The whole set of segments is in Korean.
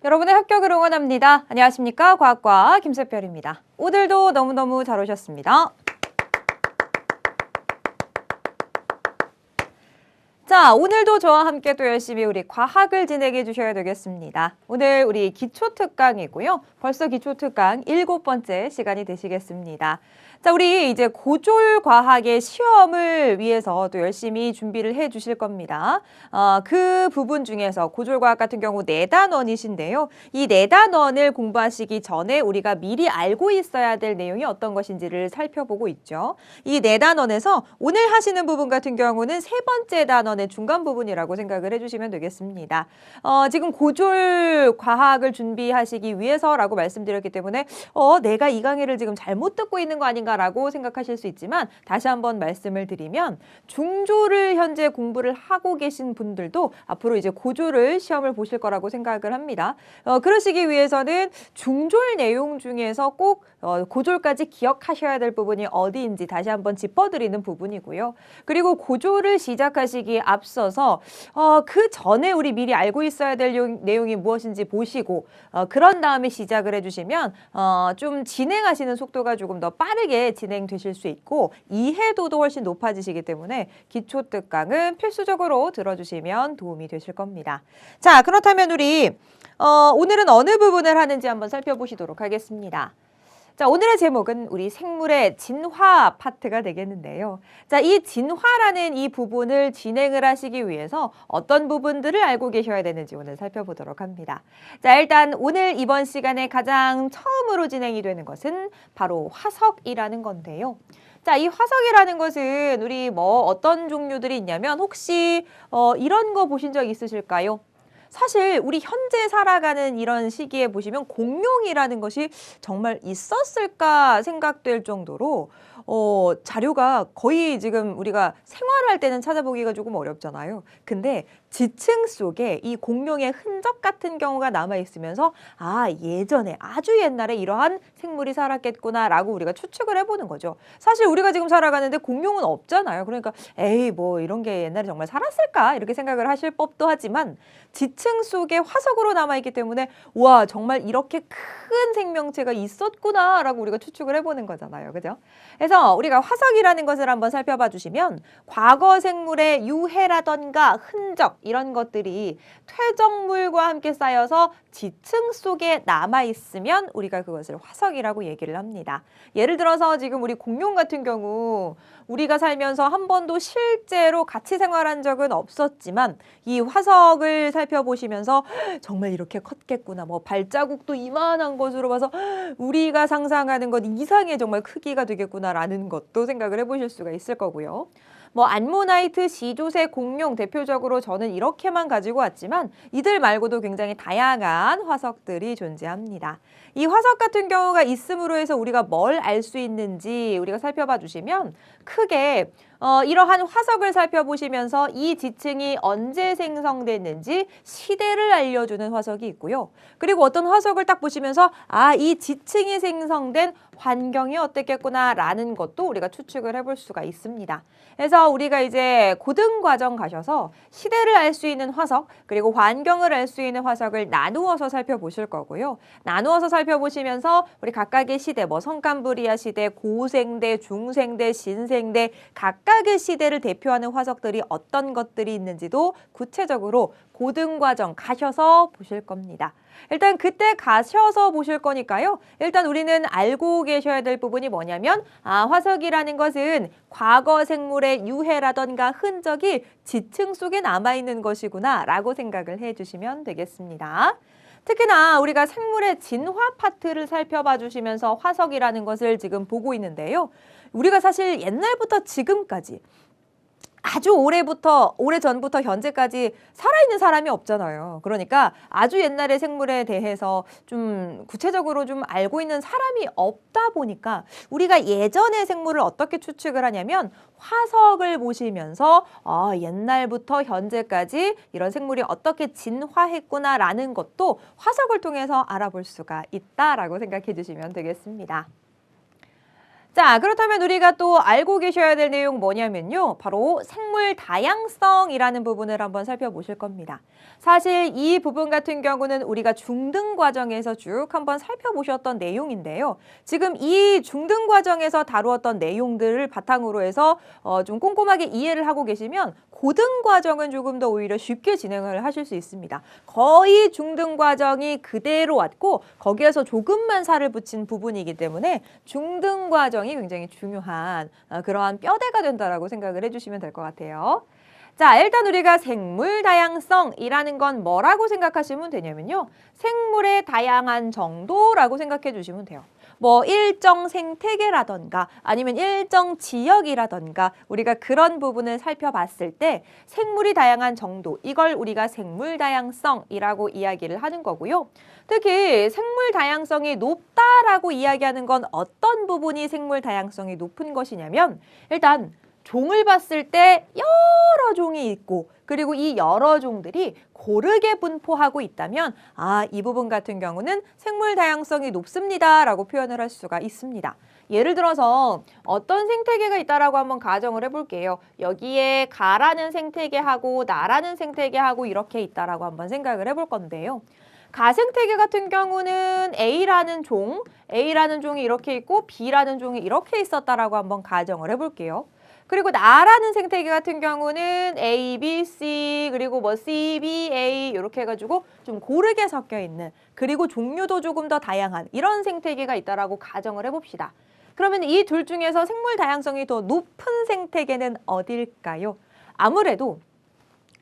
여러분의 합격을 응원합니다. 안녕하십니까? 과학과 김세별입니다. 오늘도 너무너무 잘 오셨습니다. 자, 오늘도 저와 함께 또 열심히 우리 과학을 진행해 주셔야 되겠습니다. 오늘 우리 기초특강이고요. 벌써 기초특강 7번째 시간이 되시겠습니다. 자, 우리 이제 고졸과학의 시험을 위해서 또 열심히 준비를 해 주실 겁니다. 그 부분 중에서 고졸과학 같은 경우 내단원이신데요. 이 내단원을 공부하시기 전에 우리가 미리 알고 있어야 될 내용이 어떤 것인지를 살펴보고 있죠. 이 내단원에서 오늘 하시는 부분 같은 경우는 세 번째 단원의 중간 부분이라고 생각을 해주시면 되겠습니다. 지금 고졸과학을 준비하시기 위해서라고 말씀드렸기 때문에 내가 이 강의를 지금 잘못 듣고 있는 거 아닌가라고 생각하실 수 있지만 다시 한번 말씀을 드리면 중졸을 현재 공부를 하고 계신 분들도 앞으로 이제 고졸을 시험을 보실 거라고 생각을 합니다. 그러시기 위해서는 중졸 내용 중에서 꼭 고졸까지 기억하셔야 될 부분이 어디인지 다시 한번 짚어드리는 부분이고요. 그리고 고졸을 시작하시기에 앞서서 그 전에 우리 미리 알고 있어야 될 내용이 무엇인지 보시고 그런 다음에 시작을 해주시면 좀 진행하시는 속도가 조금 더 빠르게 진행되실 수 있고 이해도도 훨씬 높아지시기 때문에 기초특강은 필수적으로 들어주시면 도움이 되실 겁니다. 자, 그렇다면 우리 오늘은 어느 부분을 하는지 한번 살펴보시도록 하겠습니다. 자, 오늘의 제목은 우리 생물의 진화 파트가 되겠는데요. 자, 이 진화라는 이 부분을 진행을 하시기 위해서 어떤 부분들을 알고 계셔야 되는지 오늘 살펴보도록 합니다. 자, 일단 오늘 이번 시간에 가장 처음으로 진행이 되는 것은 바로 화석이라는 건데요. 자, 이 화석이라는 것은 우리 어떤 종류들이 있냐면 혹시 이런 거 보신 적 있으실까요? 사실 우리 현재 살아가는 이런 시기에 보시면 공룡이라는 것이 정말 있었을까 생각될 정도로 자료가 거의 지금 우리가 생활할 때는 찾아보기가 조금 어렵잖아요. 근데 지층 속에 이 공룡의 흔적 같은 경우가 남아있으면서 예전에 아주 옛날에 이러한 생물이 살았겠구나라고 우리가 추측을 해보는 거죠. 사실 우리가 지금 살아가는데 공룡은 없잖아요. 그러니까 에이 이런 게 옛날에 정말 살았을까 이렇게 생각을 하실 법도 하지만 지층 속에 화석으로 남아있기 때문에 와 정말 이렇게 큰 생명체가 있었구나라고 우리가 추측을 해보는 거잖아요. 그죠? 그래서 우리가 화석이라는 것을 한번 살펴봐 주시면 과거 생물의 유해라던가 흔적 이런 것들이 퇴적물과 함께 쌓여서 지층 속에 남아있으면 우리가 그것을 화석이라고 얘기를 합니다. 예를 들어서 지금 우리 공룡 같은 경우 우리가 살면서 한 번도 실제로 같이 생활한 적은 없었지만 이 화석을 살펴보시면서 정말 이렇게 컸겠구나. 발자국도 이만한 것으로 봐서 우리가 상상하는 것 이상의 정말 크기가 되겠구나라는 것도 생각을 해보실 수가 있을 거고요. 안모나이트, 시조새, 공룡 대표적으로 저는 이렇게만 가지고 왔지만 이들 말고도 굉장히 다양한 화석들이 존재합니다. 이 화석 같은 경우가 있음으로 해서 우리가 뭘 알 수 있는지 우리가 살펴봐 주시면 크게 이러한 화석을 살펴보시면서 이 지층이 언제 생성됐는지 시대를 알려주는 화석이 있고요. 그리고 어떤 화석을 딱 보시면서 이 지층이 생성된 환경이 어땠겠구나라는 것도 우리가 추측을 해볼 수가 있습니다. 그래서 우리가 이제 고등과정 가셔서 시대를 알 수 있는 화석 그리고 환경을 알 수 있는 화석을 나누어서 살펴보실 거고요. 나누어서 살펴보시면서 우리 각각의 시대 성캄브리아 시대, 고생대, 중생대, 신생대 각각의 시대를 대표하는 화석들이 어떤 것들이 있는지도 구체적으로 고등과정 가셔서 보실 겁니다. 일단 그때 가셔서 보실 거니까요. 일단 우리는 알고 계셔야 될 부분이 뭐냐면 화석이라는 것은 과거 생물의 유해라던가 흔적이 지층 속에 남아있는 것이구나 라고 생각을 해주시면 되겠습니다. 특히나 우리가 생물의 진화 파트를 살펴봐 주시면서 화석이라는 것을 지금 보고 있는데요. 우리가 사실 옛날부터 지금까지 아주 오래전부터 현재까지 살아있는 사람이 없잖아요. 그러니까 아주 옛날의 생물에 대해서 좀 구체적으로 좀 알고 있는 사람이 없다 보니까 우리가 예전의 생물을 어떻게 추측을 하냐면 화석을 보시면서 옛날부터 현재까지 이런 생물이 어떻게 진화했구나라는 것도 화석을 통해서 알아볼 수가 있다라고 생각해 주시면 되겠습니다. 자, 그렇다면 우리가 또 알고 계셔야 될 내용 뭐냐면요. 바로 생물 다양성이라는 부분을 한번 살펴보실 겁니다. 사실 이 부분 같은 경우는 우리가 중등 과정에서 쭉 한번 살펴보셨던 내용인데요. 지금 이 중등 과정에서 다루었던 내용들을 바탕으로 해서 좀 꼼꼼하게 이해를 하고 계시면 고등 과정은 조금 더 오히려 쉽게 진행을 하실 수 있습니다. 거의 중등 과정이 그대로 왔고 거기에서 조금만 살을 붙인 부분이기 때문에 중등 과정이 굉장히 중요한 그러한 뼈대가 된다라고 생각을 해주시면 될 것 같아요. 자, 일단 우리가 생물 다양성이라는 건 뭐라고 생각하시면 되냐면요. 생물의 다양한 정도라고 생각해 주시면 돼요. 뭐 일정 생태계라던가 아니면 일정 지역이라던가 우리가 그런 부분을 살펴봤을 때 생물이 다양한 정도, 이걸 우리가 생물 다양성이라고 이야기를 하는 거고요. 특히 생물 다양성이 높다라고 이야기하는 건 어떤 부분이 생물 다양성이 높은 것이냐면 일단 종을 봤을 때 여러 종이 있고 그리고 이 여러 종들이 고르게 분포하고 있다면 이 부분 같은 경우는 생물 다양성이 높습니다라고 표현을 할 수가 있습니다. 예를 들어서 어떤 생태계가 있다라고 한번 가정을 해볼게요. 여기에 가라는 생태계하고 나라는 생태계하고 이렇게 있다라고 한번 생각을 해볼 건데요. 가 생태계 같은 경우는 A라는 종이 이렇게 있고 B라는 종이 이렇게 있었다라고 한번 가정을 해볼게요. 그리고 나라는 생태계 같은 경우는 A, B, C 그리고 뭐 C, B, A 이렇게 해가지고 좀 고르게 섞여 있는 그리고 종류도 조금 더 다양한 이런 생태계가 있다라고 가정을 해봅시다. 그러면 이 둘 중에서 생물 다양성이 더 높은 생태계는 어딜까요? 아무래도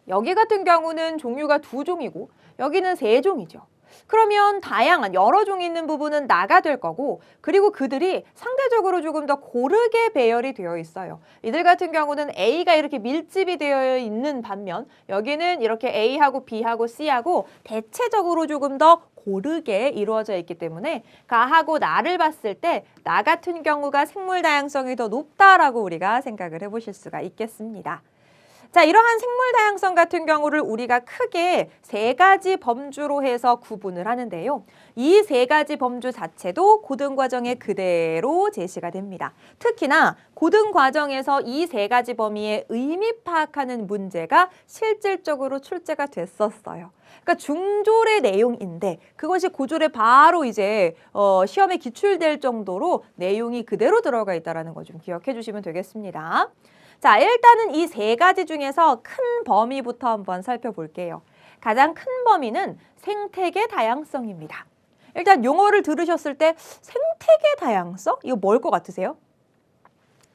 여기 같은 경우는 종류가 2종이고 여기는 3종이죠. 그러면 다양한 여러 종이 있는 부분은 나가 될 거고 그리고 그들이 상대적으로 조금 더 고르게 배열이 되어 있어요. 이들 같은 경우는 A가 이렇게 밀집이 되어 있는 반면 여기는 이렇게 A하고 B하고 C하고 대체적으로 조금 더 고르게 이루어져 있기 때문에 가하고 나를 봤을 때 나 같은 경우가 생물 다양성이 더 높다라고 우리가 생각을 해보실 수가 있겠습니다. 자, 이러한 생물 다양성 같은 경우를 우리가 크게 3가지 범주로 해서 구분을 하는데요. 이 3가지 범주 자체도 고등 과정에 그대로 제시가 됩니다. 특히나 고등 과정에서 이 3가지 범위의 의미 파악하는 문제가 실질적으로 출제가 됐었어요. 그러니까 중졸의 내용인데 그것이 고졸에 바로 이제 시험에 기출될 정도로 내용이 그대로 들어가 있다는 거 좀 기억해 주시면 되겠습니다. 자, 일단은 이 3가지 중에서 큰 범위부터 한번 살펴볼게요. 가장 큰 범위는 생태계 다양성입니다. 일단 용어를 들으셨을 때 생태계 다양성? 이거 뭘 것 같으세요?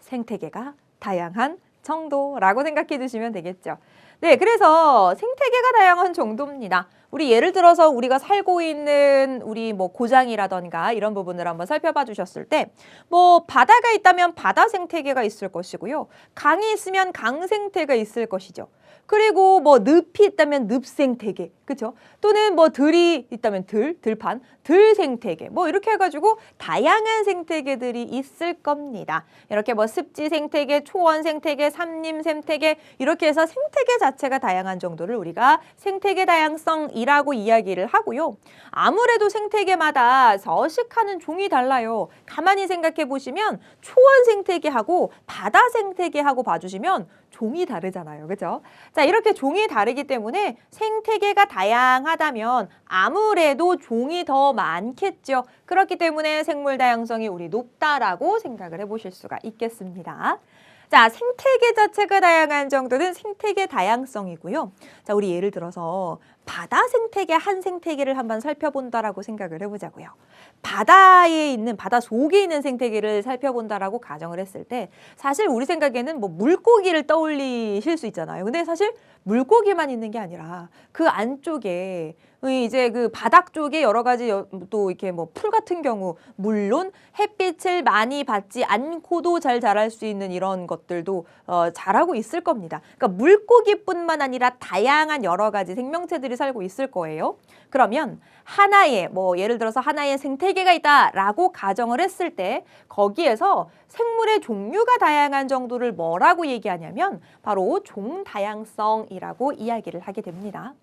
생태계가 다양한 정도라고 생각해 주시면 되겠죠. 네, 그래서 생태계가 다양한 정도입니다. 우리 예를 들어서 우리가 살고 있는 우리 뭐 고장이라던가 이런 부분을 한번 살펴봐 주셨을 때 뭐 바다가 있다면 바다 생태계가 있을 것이고요. 강이 있으면 강 생태가 있을 것이죠. 그리고 뭐 늪이 있다면 늪 생태계, 그렇죠? 또는 뭐 들이 있다면 들판, 들 생태계, 뭐 이렇게 해가지고 다양한 생태계들이 있을 겁니다. 이렇게 뭐 습지 생태계, 초원 생태계, 산림 생태계 이렇게 해서 생태계 자체가 다양한 정도를 우리가 생태계 다양성이라고 이야기를 하고요. 아무래도 생태계마다 서식하는 종이 달라요. 가만히 생각해 보시면 초원 생태계하고 바다 생태계하고 봐주시면 종이 다르잖아요. 그죠? 자, 이렇게 종이 다르기 때문에 생태계가 다양하다면 아무래도 종이 더 많겠죠. 그렇기 때문에 생물 다양성이 우리 높다라고 생각을 해보실 수가 있겠습니다. 자, 생태계 자체가 다양한 정도는 생태계 다양성이고요. 자, 우리 예를 들어서 바다 생태계 한 생태계를 한번 살펴본다라고 생각을 해보자고요. 바다에 있는 바다 속에 있는 생태계를 살펴본다라고 가정을 했을 때 사실 우리 생각에는 뭐 물고기를 떠올리실 수 있잖아요. 근데 사실 물고기만 있는 게 아니라 그 안쪽에 이제 그 바닥 쪽에 여러 가지 또 이렇게 뭐 풀 같은 경우 물론 햇빛을 많이 받지 않고도 잘 자랄 수 있는 이런 것들도 자라고 있을 겁니다. 그러니까 물고기뿐만 아니라 다양한 여러 가지 생명체들이 살고 있을 거예요. 그러면 하나의 뭐 예를 들어서 하나의 생태계가 있다라고 가정을 했을 때 거기에서 생물의 종류가 다양한 정도를 뭐라고 얘기하냐면 바로 종다양성이라고 이야기를 하게 됩니다.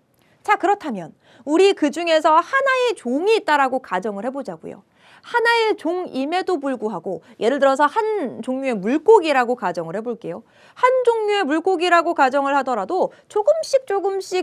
자, 그렇다면 우리 그중에서 하나의 종이 있다라고 가정을 해보자고요. 하나의 종임에도 불구하고 예를 들어서 한 종류의 물고기라고 가정을 해볼게요. 한 종류의 물고기라고 가정을 하더라도 조금씩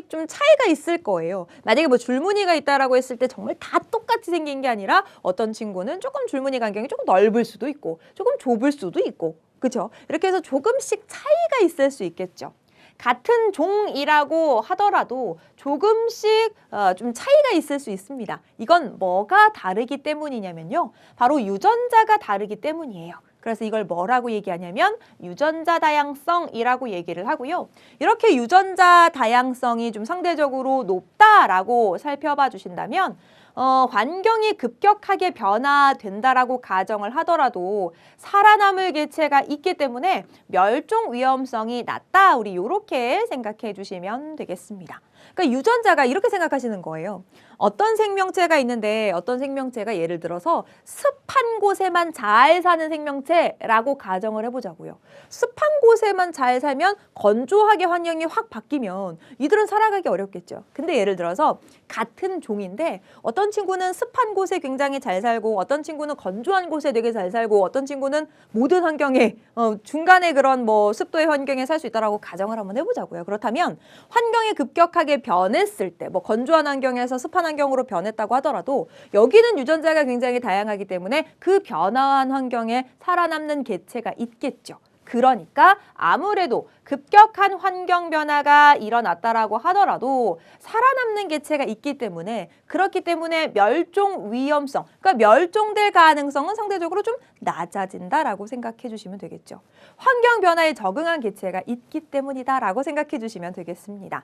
좀 차이가 있을 거예요. 만약에 뭐 줄무늬가 있다라고 했을 때 정말 다 똑같이 생긴 게 아니라 어떤 친구는 조금 줄무늬 간격이 조금 넓을 수도 있고 조금 좁을 수도 있고 그렇죠? 이렇게 해서 조금씩 차이가 있을 수 있겠죠. 같은 종이라고 하더라도 조금씩 좀 차이가 있을 수 있습니다. 이건 뭐가 다르기 때문이냐면요. 바로 유전자가 다르기 때문이에요. 그래서 이걸 뭐라고 얘기하냐면 유전자 다양성이라고 얘기를 하고요. 이렇게 유전자 다양성이 좀 상대적으로 높다라고 살펴봐 주신다면 환경이 급격하게 변화된다라고 가정을 하더라도 살아남을 개체가 있기 때문에 멸종 위험성이 낮다. 우리 이렇게 생각해 주시면 되겠습니다. 그러니까 유전자가 이렇게 생각하시는 거예요. 어떤 생명체가 있는데 어떤 생명체가 예를 들어서 습한 곳에만 잘 사는 생명체라고 가정을 해보자고요. 습한 곳에만 잘 살면 건조하게 환경이 확 바뀌면 이들은 살아가기 어렵겠죠. 근데 예를 들어서 같은 종인데 어떤 친구는 습한 곳에 굉장히 잘 살고 어떤 친구는 건조한 곳에 되게 잘 살고 어떤 친구는 모든 환경에 중간에 그런 뭐 습도의 환경에 살 수 있다라고 가정을 한번 해보자고요. 그렇다면 환경이 급격하게 변했을 때 뭐 건조한 환경에서 습한 환경으로 변했다고 하더라도 여기는 유전자가 굉장히 다양하기 때문에 그 변화한 환경에 살아남는 개체가 있겠죠. 그러니까 아무래도 급격한 환경 변화가 일어났다라고 하더라도 살아남는 개체가 있기 때문에 그렇기 때문에 멸종 위험성, 그러니까 멸종될 가능성은 상대적으로 좀 낮아진다라고 생각해 주시면 되겠죠. 환경 변화에 적응한 개체가 있기 때문이다라고 생각해 주시면 되겠습니다.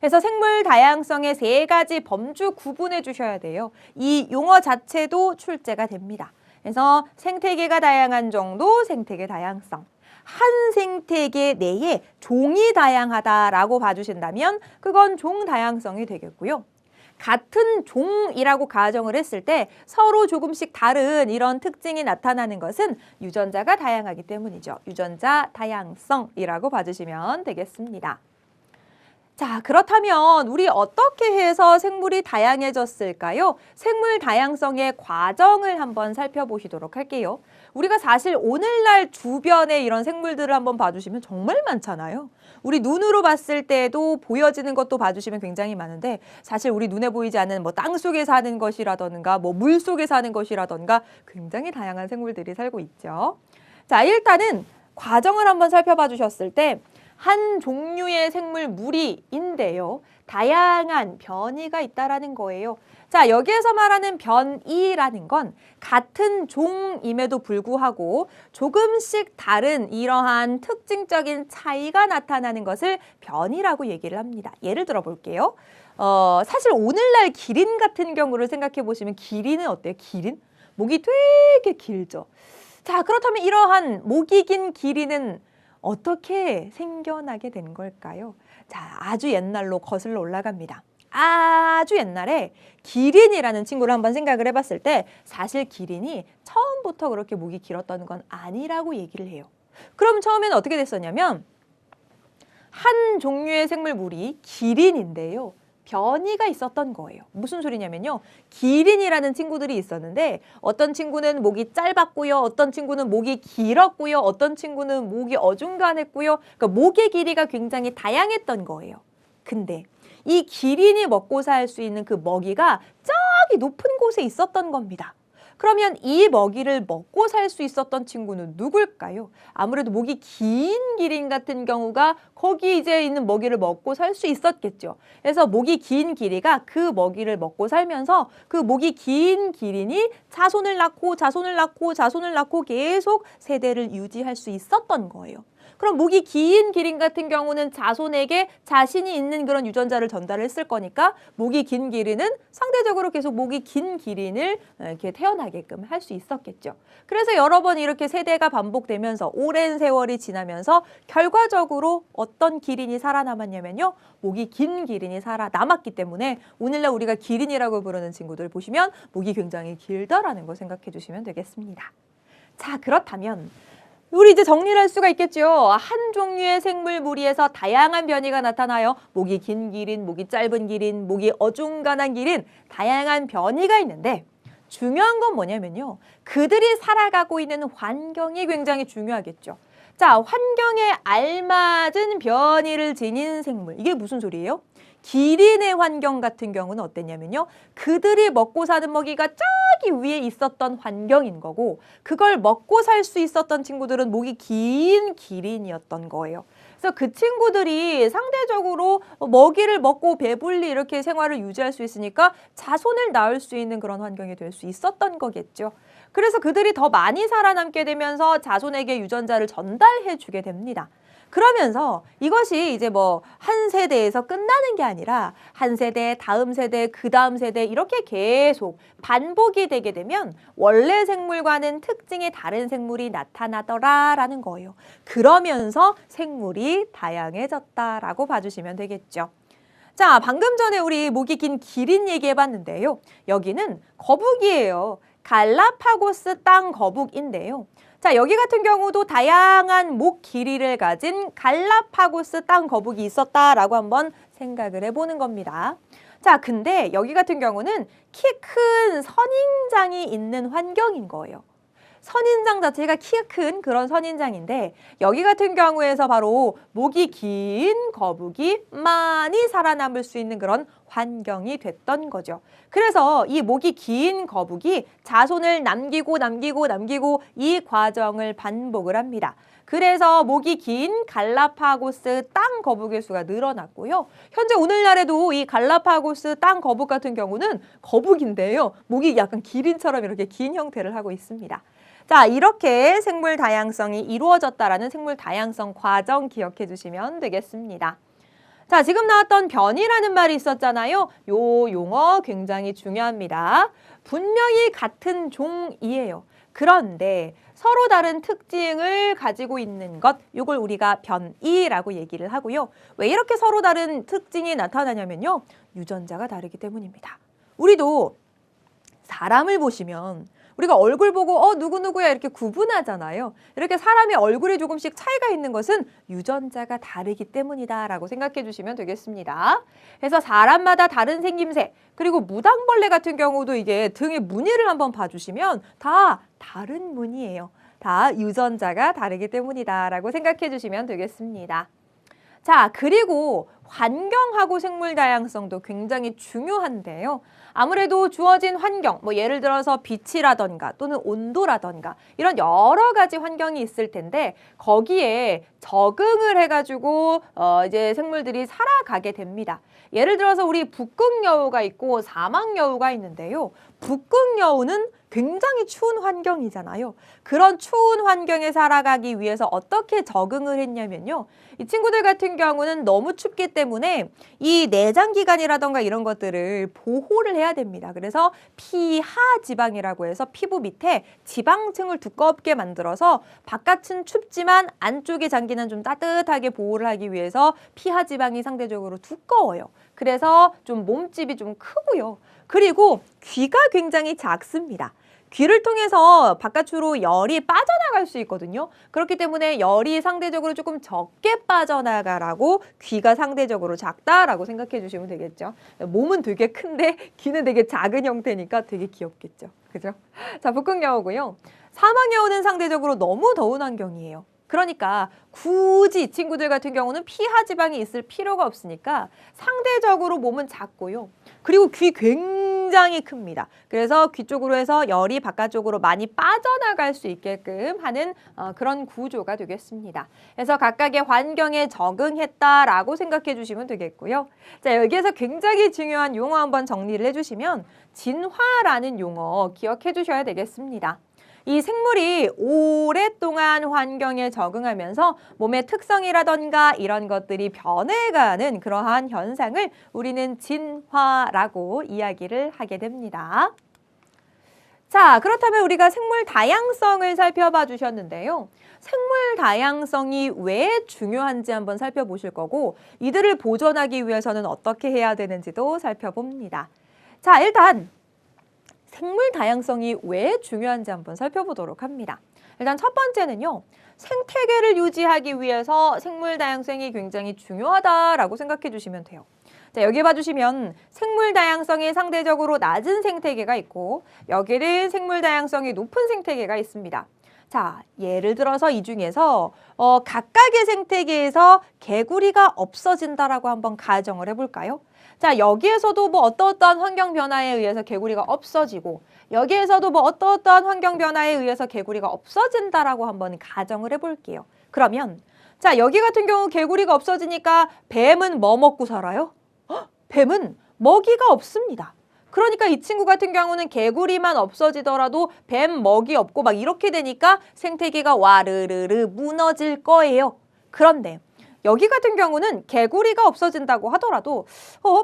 그래서 생물 다양성의 3가지 범주 구분해 주셔야 돼요. 이 용어 자체도 출제가 됩니다. 그래서 생태계가 다양한 정도, 생태계 다양성. 한 생태계 내에 종이 다양하다라고 봐주신다면 그건 종 다양성이 되겠고요. 같은 종이라고 가정을 했을 때 서로 조금씩 다른 이런 특징이 나타나는 것은 유전자가 다양하기 때문이죠. 유전자 다양성이라고 봐주시면 되겠습니다. 자, 그렇다면 우리 어떻게 해서 생물이 다양해졌을까요? 생물 다양성의 과정을 한번 살펴보시도록 할게요. 우리가 사실 오늘날 주변에 이런 생물들을 한번 봐주시면 정말 많잖아요. 우리 눈으로 봤을 때도 보여지는 것도 봐주시면 굉장히 많은데 사실 우리 눈에 보이지 않는 뭐 땅속에 사는 것이라던가 뭐 물속에 사는 것이라던가 굉장히 다양한 생물들이 살고 있죠. 자, 일단은 과정을 한번 살펴봐 주셨을 때 한 종류의 생물 무리인데요. 다양한 변이가 있다라는 거예요. 자, 여기에서 말하는 변이라는 건 같은 종임에도 불구하고 조금씩 다른 이러한 특징적인 차이가 나타나는 것을 변이라고 얘기를 합니다. 예를 들어 볼게요. 사실 오늘날 기린 같은 경우를 생각해 보시면 기린은 어때요? 기린? 목이 되게 길죠. 자, 그렇다면 이러한 목이 긴 기린은 어떻게 생겨나게 된 걸까요? 자, 아주 옛날로 거슬러 올라갑니다. 아주 옛날에 기린이라는 친구를 한번 생각을 해봤을 때 사실 기린이 처음부터 그렇게 목이 길었던 건 아니라고 얘기를 해요. 그럼 처음에는 어떻게 됐었냐면 한 종류의 생물물이 기린인데요. 변이가 있었던 거예요. 무슨 소리냐면요. 기린이라는 친구들이 있었는데 어떤 친구는 목이 짧았고요. 어떤 친구는 목이 길었고요. 어떤 친구는 목이 어중간했고요. 그러니까 목의 길이가 굉장히 다양했던 거예요. 근데 이 기린이 먹고 살 수 있는 그 먹이가 저기 높은 곳에 있었던 겁니다. 그러면 이 먹이를 먹고 살 수 있었던 친구는 누굴까요? 아무래도 목이 긴 기린 같은 경우가 거기 이제 있는 먹이를 먹고 살 수 있었겠죠. 그래서 목이 긴 기린가 그 먹이를 먹고 살면서 그 목이 긴 기린이 자손을 낳고 자손을 낳고 자손을 낳고 계속 세대를 유지할 수 있었던 거예요. 그럼 목이 긴 기린 같은 경우는 자손에게 자신이 있는 그런 유전자를 전달했을 거니까 목이 긴 기린은 상대적으로 계속 목이 긴 기린을 이렇게 태어나게끔 할 수 있었겠죠. 그래서 여러 번 이렇게 세대가 반복되면서 오랜 세월이 지나면서 결과적으로 어떤 기린이 살아남았냐면요. 목이 긴 기린이 살아남았기 때문에 오늘날 우리가 기린이라고 부르는 친구들 보시면 목이 굉장히 길다라는 걸 생각해 주시면 되겠습니다. 자, 그렇다면 우리 이제 정리를 할 수가 있겠죠. 한 종류의 생물 무리에서 다양한 변이가 나타나요. 목이 긴 기린, 목이 짧은 기린, 목이 어중간한 기린, 다양한 변이가 있는데 중요한 건 뭐냐면요. 그들이 살아가고 있는 환경이 굉장히 중요하겠죠. 자, 환경에 알맞은 변이를 지닌 생물. 이게 무슨 소리예요? 기린의 환경 같은 경우는 어땠냐면요. 그들이 먹고 사는 먹이가 저기 위에 있었던 환경인 거고 그걸 먹고 살 수 있었던 친구들은 목이 긴 기린이었던 거예요. 그래서 그 친구들이 상대적으로 먹이를 먹고 배불리 이렇게 생활을 유지할 수 있으니까 자손을 낳을 수 있는 그런 환경이 될 수 있었던 거겠죠. 그래서 그들이 더 많이 살아남게 되면서 자손에게 유전자를 전달해 주게 됩니다. 그러면서 이것이 이제 뭐 한 세대에서 끝나는 게 아니라 한 세대, 다음 세대, 그 다음 세대 이렇게 계속 반복이 되게 되면 원래 생물과는 특징이 다른 생물이 나타나더라라는 거예요. 그러면서 생물이 다양해졌다라고 봐주시면 되겠죠. 자, 방금 전에 우리 목이 긴 기린 얘기해봤는데요. 여기는 거북이에요. 갈라파고스 땅 거북인데요. 자, 여기 같은 경우도 다양한 목 길이를 가진 갈라파고스 땅 거북이 있었다라고 한번 생각을 해보는 겁니다. 자, 근데 여기 같은 경우는 키 큰 선인장이 있는 환경인 거예요. 선인장 자체가 키가 큰 그런 선인장인데 여기 같은 경우에서 바로 목이 긴 거북이 많이 살아남을 수 있는 그런 환경이 됐던 거죠. 그래서 이 목이 긴 거북이 자손을 남기고 이 과정을 반복을 합니다. 그래서 목이 긴 갈라파고스 땅 거북의 수가 늘어났고요. 현재 오늘날에도 이 갈라파고스 땅 거북 같은 경우는 거북인데요. 목이 약간 기린처럼 이렇게 긴 형태를 하고 있습니다. 자, 이렇게 생물 다양성이 이루어졌다라는 생물 다양성 과정 기억해 주시면 되겠습니다. 자, 지금 나왔던 변이라는 말이 있었잖아요. 요 용어 굉장히 중요합니다. 분명히 같은 종이에요. 그런데 서로 다른 특징을 가지고 있는 것, 이걸 우리가 변이라고 얘기를 하고요. 왜 이렇게 서로 다른 특징이 나타나냐면요. 유전자가 다르기 때문입니다. 우리도 사람을 보시면 우리가 얼굴 보고 누구누구야 이렇게 구분하잖아요. 이렇게 사람의 얼굴에 조금씩 차이가 있는 것은 유전자가 다르기 때문이다라고 생각해 주시면 되겠습니다. 그래서 사람마다 다른 생김새, 그리고 무당벌레 같은 경우도 이게 등의 무늬를 한번 봐주시면 다 다른 무늬예요. 다 유전자가 다르기 때문이다라고 생각해 주시면 되겠습니다. 자, 그리고 환경하고 생물 다양성도 굉장히 중요한데요. 아무래도 주어진 환경, 뭐 예를 들어서 빛이라던가 또는 온도라던가 이런 여러 가지 환경이 있을 텐데 거기에 적응을 해가지고 이제 생물들이 살아가게 됩니다. 예를 들어서 우리 북극여우가 있고 사막여우가 있는데요. 북극여우는 굉장히 추운 환경이잖아요. 그런 추운 환경에 살아가기 위해서 어떻게 적응을 했냐면요. 이 친구들 같은 경우는 너무 춥기 때문에 이 내장기관이라던가 이런 것들을 보호를 해야 됩니다. 그래서 피하지방이라고 해서 피부 밑에 지방층을 두껍게 만들어서 바깥은 춥지만 안쪽의 장기는 좀 따뜻하게 보호를 하기 위해서 피하지방이 상대적으로 두꺼워요. 그래서 좀 몸집이 좀 크고요. 그리고 귀가 굉장히 작습니다. 귀를 통해서 바깥으로 열이 빠져나갈 수 있거든요. 그렇기 때문에 열이 상대적으로 조금 적게 빠져나가라고 귀가 상대적으로 작다라고 생각해 주시면 되겠죠. 몸은 되게 큰데 귀는 되게 작은 형태니까 되게 귀엽겠죠. 그죠? 자, 북극여우고요. 사막여우는 상대적으로 너무 더운 환경이에요. 그러니까 굳이 이 친구들 같은 경우는 피하지방이 있을 필요가 없으니까 상대적으로 몸은 작고요. 그리고 귀 굉장히 큽니다. 그래서 귀 쪽으로 해서 열이 바깥쪽으로 많이 빠져나갈 수 있게끔 하는 그런 구조가 되겠습니다. 그래서 각각의 환경에 적응했다라고 생각해 주시면 되겠고요. 자, 여기에서 굉장히 중요한 용어 한번 정리를 해주시면 진화라는 용어 기억해 주셔야 되겠습니다. 이 생물이 오랫동안 환경에 적응하면서 몸의 특성이라던가 이런 것들이 변해가는 그러한 현상을 우리는 진화라고 이야기를 하게 됩니다. 자, 그렇다면 우리가 생물 다양성을 살펴봐 주셨는데요. 생물 다양성이 왜 중요한지 한번 살펴보실 거고 이들을 보존하기 위해서는 어떻게 해야 되는지도 살펴봅니다. 자, 일단 생물 다양성이 왜 중요한지 한번 살펴보도록 합니다. 일단 첫 번째는요. 생태계를 유지하기 위해서 생물 다양성이 굉장히 중요하다라고 생각해 주시면 돼요. 자, 여기 봐주시면 생물 다양성이 상대적으로 낮은 생태계가 있고 여기는 생물 다양성이 높은 생태계가 있습니다. 자, 예를 들어서 이 중에서 각각의 생태계에서 개구리가 없어진다라고 한번 가정을 해볼까요? 자, 여기에서도 뭐 어떠어떠한 환경 변화에 의해서 개구리가 없어지고 여기에서도 뭐 어떠어떠한 환경 변화에 의해서 개구리가 없어진다라고 한번 가정을 해볼게요. 그러면 자, 여기 같은 경우 개구리가 없어지니까 뱀은 뭐 먹고 살아요? 뱀은 먹이가 없습니다. 그러니까 이 친구 같은 경우는 개구리만 없어지더라도 뱀 먹이 없고 막 이렇게 되니까 생태계가 와르르르 무너질 거예요. 그런데 여기 같은 경우는 개구리가 없어진다고 하더라도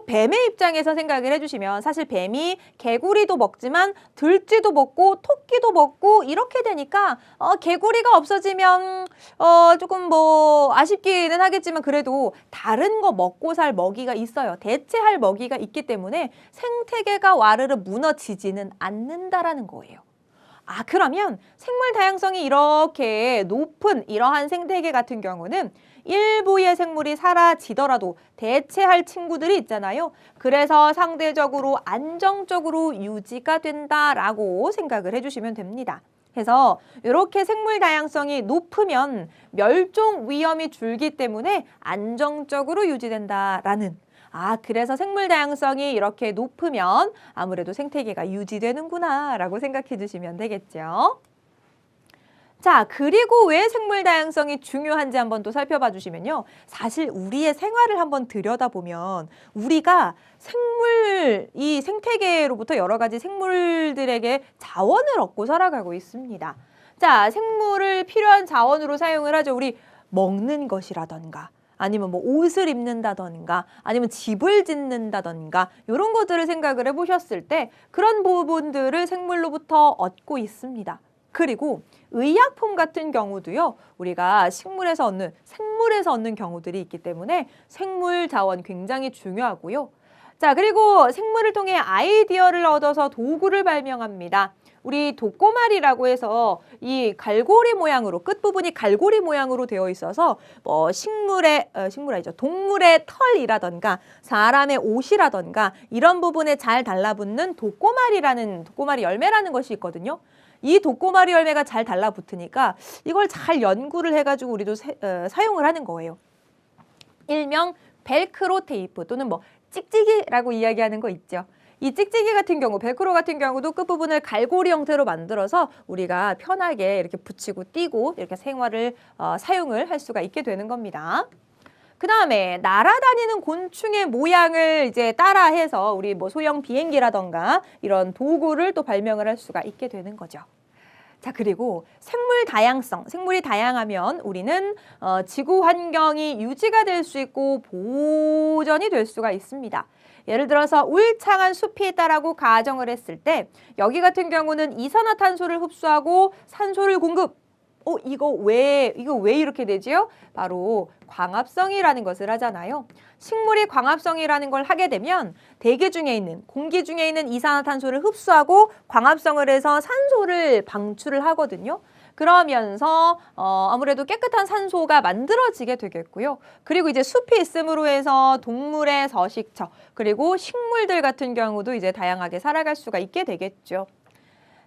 뱀의 입장에서 생각을 해주시면 사실 뱀이 개구리도 먹지만 들쥐도 먹고 토끼도 먹고 이렇게 되니까 개구리가 없어지면 조금 뭐 아쉽기는 하겠지만 그래도 다른 거 먹고 살 먹이가 있어요. 대체할 먹이가 있기 때문에 생태계가 와르르 무너지지는 않는다라는 거예요. 아, 그러면 생물 다양성이 이렇게 높은 이러한 생태계 같은 경우는 일부의 생물이 사라지더라도 대체할 친구들이 있잖아요. 그래서 상대적으로 안정적으로 유지가 된다라고 생각을 해주시면 됩니다. 그래서 이렇게 생물 다양성이 높으면 멸종 위험이 줄기 때문에 안정적으로 유지된다라는 그래서 생물 다양성이 이렇게 높으면 아무래도 생태계가 유지되는구나 라고 생각해 주시면 되겠죠. 자, 그리고 왜 생물 다양성이 중요한지 한번 또 살펴봐 주시면요. 사실 우리의 생활을 한번 들여다보면 우리가 이 생태계로부터 여러 가지 생물들에게 자원을 얻고 살아가고 있습니다. 자, 생물을 필요한 자원으로 사용을 하죠. 우리 먹는 것이라던가 아니면 뭐 옷을 입는다던가 아니면 집을 짓는다던가 이런 것들을 생각을 해보셨을 때 그런 부분들을 생물로부터 얻고 있습니다. 그리고 의약품 같은 경우도요. 우리가 생물에서 얻는 경우들이 있기 때문에 생물 자원 굉장히 중요하고요. 자, 그리고 생물을 통해 아이디어를 얻어서 도구를 발명합니다. 우리 독고말이라고 해서 이 갈고리 모양으로 끝부분이 갈고리 모양으로 되어 있어서 뭐 동물의 털이라던가 사람의 옷이라던가 이런 부분에 잘 달라붙는 독고말이 열매라는 것이 있거든요. 이 독고마리 열매가 잘 달라붙으니까 이걸 잘 연구를 해가지고 우리도 사용을 하는 거예요. 일명 벨크로 테이프 또는 뭐 찍찍이라고 이야기하는 거 있죠. 이 찍찍이 같은 경우, 벨크로 같은 경우도 끝부분을 갈고리 형태로 만들어서 우리가 편하게 이렇게 붙이고 띄고 이렇게 사용을 할 수가 있게 되는 겁니다. 그 다음에 날아다니는 곤충의 모양을 이제 따라해서 우리 뭐 소형 비행기라던가 이런 도구를 또 발명을 할 수가 있게 되는 거죠. 자, 그리고 생물이 다양하면 우리는 지구 환경이 유지가 될 수 있고 보존이 될 수가 있습니다. 예를 들어서 울창한 숲이 있다라고 가정을 했을 때 여기 같은 경우는 이산화탄소를 흡수하고 산소를 공급. 이거 왜 이렇게 되지요? 바로 광합성이라는 것을 하잖아요. 식물이 광합성이라는 걸 하게 되면 공기 중에 있는 이산화탄소를 흡수하고 광합성을 해서 산소를 방출을 하거든요. 그러면서 아무래도 깨끗한 산소가 만들어지게 되겠고요. 그리고 이제 숲이 있음으로 해서 동물의 서식처, 그리고 식물들 같은 경우도 이제 다양하게 살아갈 수가 있게 되겠죠.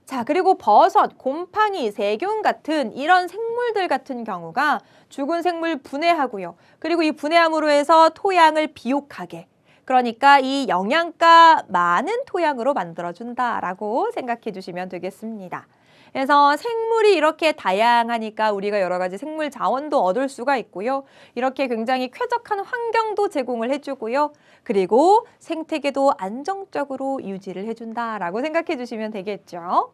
자, 그리고 버섯, 곰팡이, 세균 같은 이런 생물들 같은 경우가 죽은 생물 분해하고요. 그리고 이 분해함으로 해서 토양을 비옥하게, 그러니까 이 영양가 많은 토양으로 만들어준다라고 생각해 주시면 되겠습니다. 그래서 생물이 이렇게 다양하니까 우리가 여러 가지 생물 자원도 얻을 수가 있고요. 이렇게 굉장히 쾌적한 환경도 제공을 해주고요. 그리고 생태계도 안정적으로 유지를 해준다라고 생각해 주시면 되겠죠.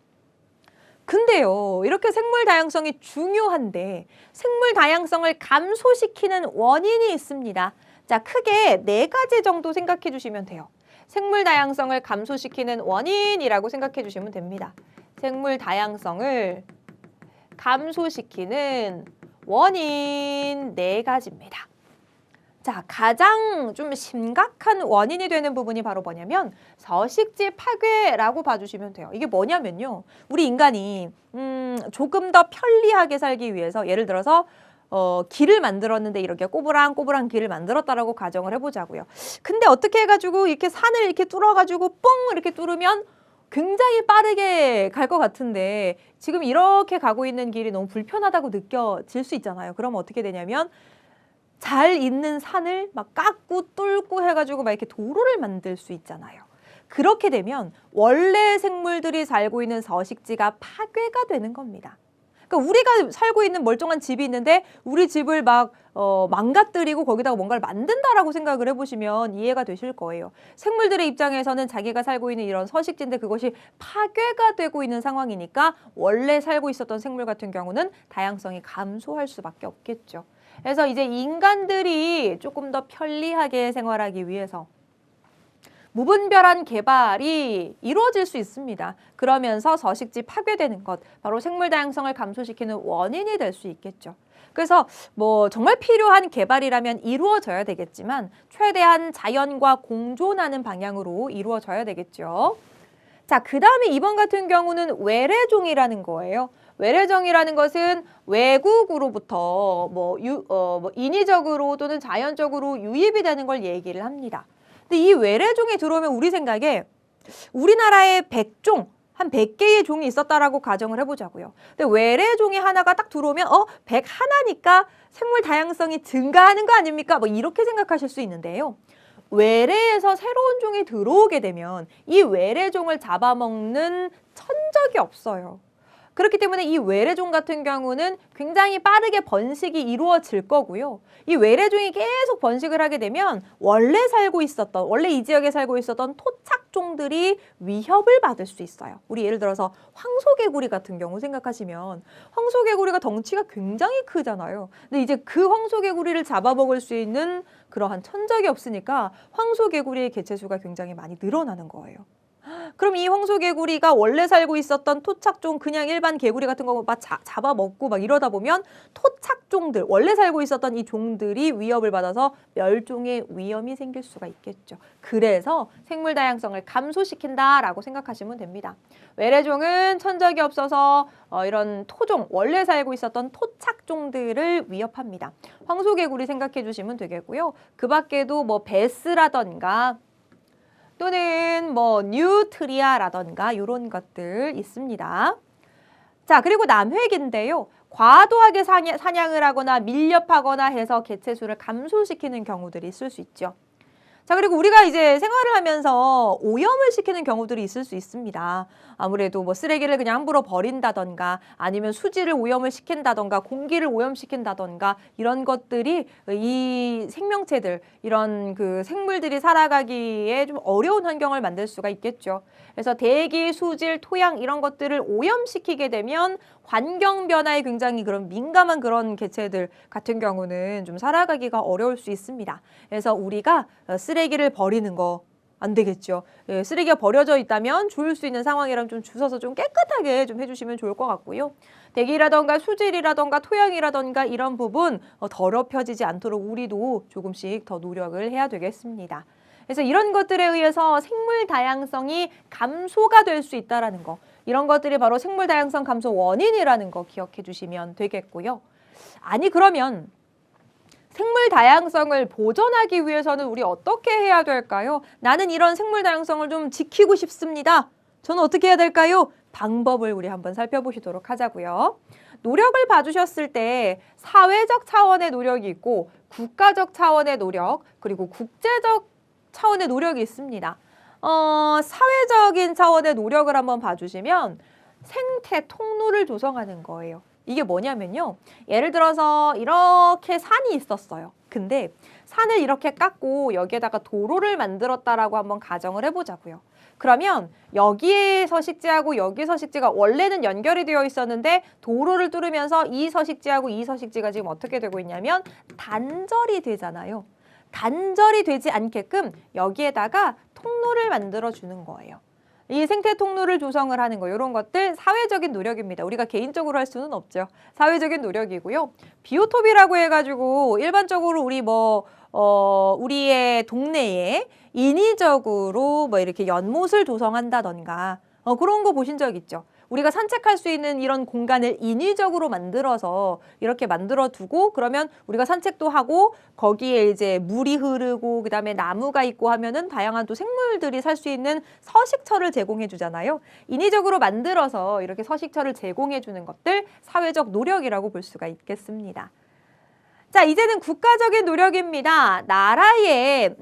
근데요, 이렇게 생물 다양성이 중요한데 생물 다양성을 감소시키는 원인이 있습니다. 자, 크게 4가지 정도 생각해 주시면 돼요. 생물 다양성을 감소시키는 원인이라고 생각해 주시면 됩니다. 생물 다양성을 감소시키는 원인 4가지입니다. 자, 가장 좀 심각한 원인이 되는 부분이 바로 뭐냐면 서식지 파괴라고 봐주시면 돼요. 이게 뭐냐면요. 우리 인간이 조금 더 편리하게 살기 위해서 예를 들어서 길을 만들었는데 이렇게 꼬부랑꼬부랑 길을 만들었다라고 가정을 해보자고요. 근데 어떻게 해가지고 이렇게 산을 이렇게 뚫어가지고 뻥 이렇게 뚫으면 굉장히 빠르게 갈 것 같은데 지금 이렇게 가고 있는 길이 너무 불편하다고 느껴질 수 있잖아요. 그러면 어떻게 되냐면 잘 있는 산을 막 깎고 뚫고 해가지고 막 이렇게 도로를 만들 수 있잖아요. 그렇게 되면 원래 생물들이 살고 있는 서식지가 파괴가 되는 겁니다. 그러니까 우리가 살고 있는 멀쩡한 집이 있는데 우리 집을 막 망가뜨리고 거기다가 뭔가를 만든다라고 생각을 해보시면 이해가 되실 거예요. 생물들의 입장에서는 자기가 살고 있는 이런 서식지인데 그것이 파괴가 되고 있는 상황이니까 원래 살고 있었던 생물 같은 경우는 다양성이 감소할 수밖에 없겠죠. 그래서 이제 인간들이 조금 더 편리하게 생활하기 위해서 무분별한 개발이 이루어질 수 있습니다. 그러면서 서식지 파괴되는 것, 바로 생물 다양성을 감소시키는 원인이 될 수 있겠죠. 그래서 뭐 정말 필요한 개발이라면 이루어져야 되겠지만 최대한 자연과 공존하는 방향으로 이루어져야 되겠죠. 자, 그 다음에 이번 같은 경우는 외래종이라는 거예요. 외래종이라는 것은 외국으로부터 인위적으로 또는 자연적으로 유입이 되는 걸 얘기를 합니다. 근데 이 외래종이 들어오면 우리 생각에 우리나라에 100종, 한 100개의 종이 있었다라고 가정을 해보자고요. 근데 외래종이 하나가 딱 들어오면 100 하나니까 생물 다양성이 증가하는 거 아닙니까? 뭐 이렇게 생각하실 수 있는데요. 외래에서 새로운 종이 들어오게 되면 이 외래종을 잡아먹는 천적이 없어요. 그렇기 때문에 이 외래종 같은 경우는 굉장히 빠르게 번식이 이루어질 거고요. 이 외래종이 계속 번식을 하게 되면 원래 이 지역에 살고 있었던 토착종들이 위협을 받을 수 있어요. 우리 예를 들어서 황소개구리 같은 경우 생각하시면 황소개구리가 덩치가 굉장히 크잖아요. 근데 이제 그 황소개구리를 잡아먹을 수 있는 그러한 천적이 없으니까 황소개구리의 개체수가 굉장히 많이 늘어나는 거예요. 그럼 이 황소개구리가 원래 살고 있었던 토착종 그냥 일반 개구리 같은 거 막 잡아먹고 막 이러다 보면 토착종들 원래 살고 있었던 이 종들이 위협을 받아서 멸종의 위험이 생길 수가 있겠죠. 그래서 생물 다양성을 감소시킨다라고 생각하시면 됩니다. 외래종은 천적이 없어서 이런 토종 원래 살고 있었던 토착종들을 위협합니다. 황소개구리 생각해 주시면 되겠고요. 그 밖에도 뭐 베스라던가 또는 뭐 뉴트리아라던가 이런 것들 있습니다. 자, 그리고 남획인데요. 과도하게 사냥을 하거나 밀렵하거나 해서 개체수를 감소시키는 경우들이 있을 수 있죠. 자, 그리고 우리가 이제 생활을 하면서 오염을 시키는 경우들이 있을 수 있습니다. 아무래도 뭐 쓰레기를 그냥 함부로 버린다던가 아니면 수질을 오염을 시킨다던가 공기를 오염시킨다던가 이런 것들이 이 생명체들, 이런 그 생물들이 살아가기에 좀 어려운 환경을 만들 수가 있겠죠. 그래서 대기, 수질, 토양 이런 것들을 오염시키게 되면 환경 변화에 굉장히 그런 민감한 그런 개체들 같은 경우는 좀 살아가기가 어려울 수 있습니다. 그래서 우리가 쓰레기를 버리는 거 안 되겠죠. 예, 쓰레기가 버려져 있다면 주울 수 있는 상황이라면 좀 주워서 좀 깨끗하게 좀 해주시면 좋을 것 같고요. 대기라던가 수질이라던가 토양이라던가 이런 부분 더럽혀지지 않도록 우리도 조금씩 더 노력을 해야 되겠습니다. 그래서 이런 것들에 의해서 생물 다양성이 감소가 될 수 있다는 거, 이런 것들이 바로 생물 다양성 감소 원인이라는 거 기억해 주시면 되겠고요. 아니 그러면 생물 다양성을 보존하기 위해서는 우리 어떻게 해야 될까요? 나는 이런 생물 다양성을 좀 지키고 싶습니다. 저는 어떻게 해야 될까요? 방법을 우리 한번 살펴보시도록 하자고요. 노력을 봐주셨을 때 사회적 차원의 노력이 있고 국가적 차원의 노력, 그리고 국제적 차원의 노력이 있습니다. 사회적인 차원의 노력을 한번 봐주시면 생태 통로를 조성하는 거예요. 이게 뭐냐면요. 예를 들어서 이렇게 산이 있었어요. 근데 산을 이렇게 깎고 여기에다가 도로를 만들었다라고 한번 가정을 해보자고요. 그러면 여기에 서식지하고 여기 서식지가 원래는 연결이 되어 있었는데 도로를 뚫으면서 이 서식지하고 이 서식지가 지금 어떻게 되고 있냐면 단절이 되잖아요. 단절이 되지 않게끔 여기에다가 통로를 만들어 주는 거예요. 이 생태 통로를 조성을 하는 거, 이런 것들 사회적인 노력입니다. 우리가 개인적으로 할 수는 없죠. 사회적인 노력이고요. 비오톱이라고 해가지고 일반적으로 우리 우리의 동네에 인위적으로 뭐 이렇게 연못을 조성한다던가 그런 거 보신 적 있죠. 우리가 산책할 수 있는 이런 공간을 인위적으로 만들어서 이렇게 만들어 두고 그러면 우리가 산책도 하고 거기에 이제 물이 흐르고 그다음에 나무가 있고 하면은 다양한 또 생물들이 살 수 있는 서식처를 제공해 주잖아요. 인위적으로 만들어서 이렇게 서식처를 제공해 주는 것들 사회적 노력이라고 볼 수가 있겠습니다. 자, 이제는 국가적인 노력입니다. 나라의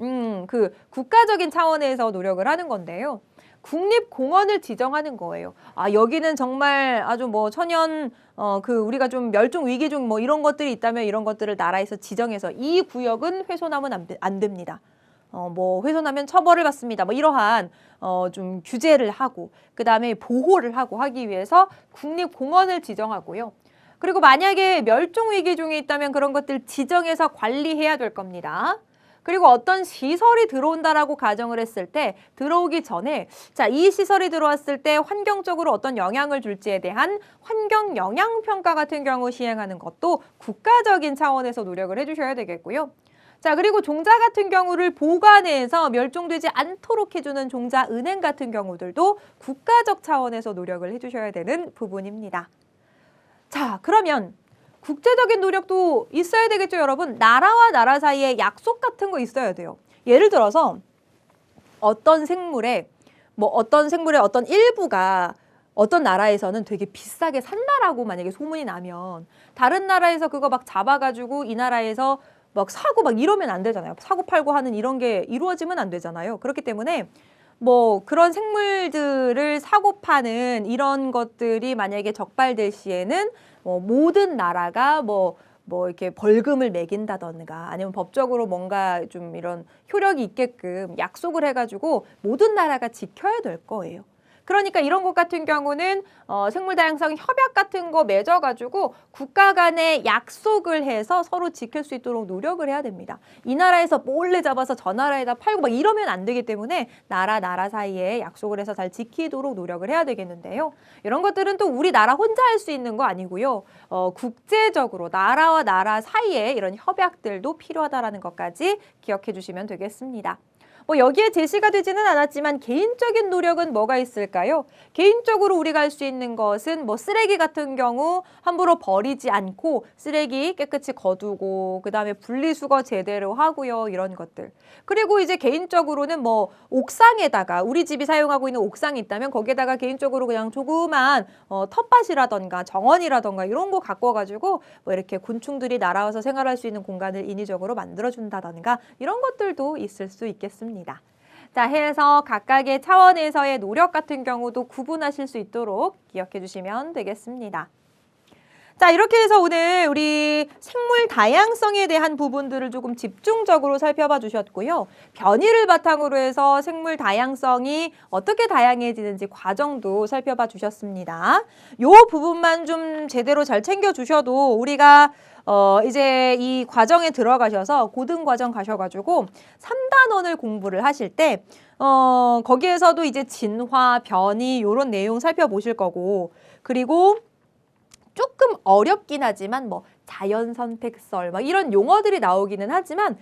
그 국가적인 차원에서 노력을 하는 건데요. 국립공원을 지정하는 거예요. 아, 여기는 정말 아주 뭐 천연 우리가 좀 멸종 위기종 뭐 이런 것들이 있다면 이런 것들을 나라에서 지정해서 이 구역은 훼손하면 안 됩니다. 뭐 훼손하면 처벌을 받습니다. 뭐 이러한 좀 규제를 하고 그다음에 보호를 하기 위해서 국립공원을 지정하고요. 그리고 만약에 멸종위기종이 있다면 그런 것들 지정해서 관리해야 될 겁니다. 그리고 어떤 시설이 들어온다라고 가정을 했을 때 들어오기 전에 자, 이 시설이 들어왔을 때 환경적으로 어떤 영향을 줄지에 대한 환경 영향 평가 같은 경우 시행하는 것도 국가적인 차원에서 노력을 해주셔야 되겠고요. 자, 그리고 종자 같은 경우를 보관해서 멸종되지 않도록 해주는 종자 은행 같은 경우들도 국가적 차원에서 노력을 해주셔야 되는 부분입니다. 자, 그러면 국제적인 노력도 있어야 되겠죠, 여러분? 나라와 나라 사이에 약속 같은 거 있어야 돼요. 예를 들어서 어떤 생물의 어떤 일부가 어떤 나라에서는 되게 비싸게 산다라고 만약에 소문이 나면 다른 나라에서 그거 막 잡아가지고 이 나라에서 막 사고 막 이러면 안 되잖아요. 사고 팔고 하는 이런 게 이루어지면 안 되잖아요. 그렇기 때문에 뭐 그런 생물들을 사고 파는 이런 것들이 만약에 적발될 시에는 모든 나라가 뭐 이렇게 벌금을 매긴다던가 아니면 법적으로 뭔가 좀 이런 효력이 있게끔 약속을 해가지고 모든 나라가 지켜야 될 거예요. 그러니까 이런 것 같은 경우는 생물다양성 협약 같은 거 맺어가지고 국가 간에 약속을 해서 서로 지킬 수 있도록 노력을 해야 됩니다. 이 나라에서 몰래 잡아서 저 나라에다 팔고 막 이러면 안 되기 때문에 나라 사이에 약속을 해서 잘 지키도록 노력을 해야 되겠는데요. 이런 것들은 또 우리나라 혼자 할 수 있는 거 아니고요. 국제적으로 나라와 나라 사이에 이런 협약들도 필요하다라는 것까지 기억해 주시면 되겠습니다. 뭐 여기에 제시가 되지는 않았지만 개인적인 노력은 뭐가 있을까요? 개인적으로 우리가 할 수 있는 것은 뭐 쓰레기 같은 경우 함부로 버리지 않고 쓰레기 깨끗이 거두고 그다음에 분리수거 제대로 하고요. 이런 것들. 그리고 이제 개인적으로는 뭐 옥상에다가 우리 집이 사용하고 있는 옥상이 있다면 거기에다가 개인적으로 그냥 조그만 텃밭이라던가 정원이라던가 이런 거 갖고 가지고 뭐 이렇게 곤충들이 날아와서 생활할 수 있는 공간을 인위적으로 만들어준다던가 이런 것들도 있을 수 있겠습니다. 자, 해서 각각의 차원에서의 노력 같은 경우도 구분하실 수 있도록 기억해 주시면 되겠습니다. 자, 이렇게 해서 오늘 우리 생물 다양성에 대한 부분들을 조금 집중적으로 살펴봐 주셨고요. 변이를 바탕으로 해서 생물 다양성이 어떻게 다양해지는지 과정도 살펴봐 주셨습니다. 요 부분만 좀 제대로 잘 챙겨 주셔도 우리가 이제 이 과정에 들어가셔서 고등과정 가셔가지고 3단원을 공부를 하실 때 거기에서도 이제 진화, 변이 요런 내용 살펴보실 거고 그리고 조금 어렵긴 하지만 뭐 자연선택설 막 이런 용어들이 나오기는 하지만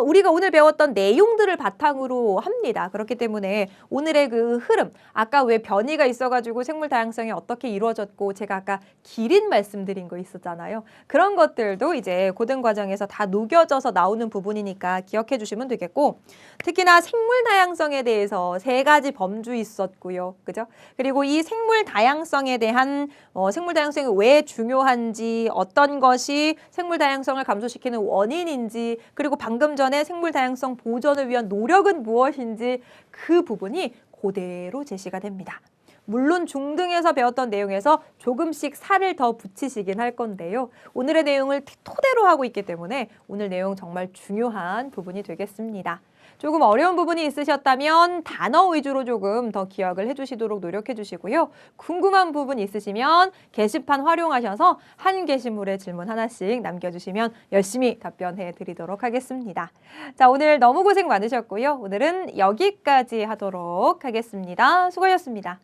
우리가 오늘 배웠던 내용들을 바탕으로 합니다. 그렇기 때문에 오늘의 그 흐름 아까 왜 변이가 있어가지고 생물 다양성이 어떻게 이루어졌고 제가 아까 기린 말씀드린 거 있었잖아요. 그런 것들도 이제 고등과정에서 다 녹여져서 나오는 부분이니까 기억해 주시면 되겠고 특히나 생물 다양성에 대해서 3가지 범주 있었고요. 그죠? 그리고 이 생물 다양성에 대한 생물 다양성이 왜 중요한지 어떤 것이 생물 다양성을 감소시키는 원인인지 그리고 방금 전에 생물 다양성 보존을 위한 노력은 무엇인지 그 부분이 그대로 제시가 됩니다. 물론 중등에서 배웠던 내용에서 조금씩 살을 더 붙이시긴 할 건데요. 오늘의 내용을 토대로 하고 있기 때문에 오늘 내용 정말 중요한 부분이 되겠습니다. 조금 어려운 부분이 있으셨다면 단어 위주로 조금 더 기억을 해주시도록 노력해 주시고요. 궁금한 부분 있으시면 게시판 활용하셔서 한 게시물에 질문 하나씩 남겨주시면 열심히 답변해 드리도록 하겠습니다. 자, 오늘 너무 고생 많으셨고요. 오늘은 여기까지 하도록 하겠습니다. 수고하셨습니다.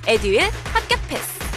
에듀윌 합격 패스.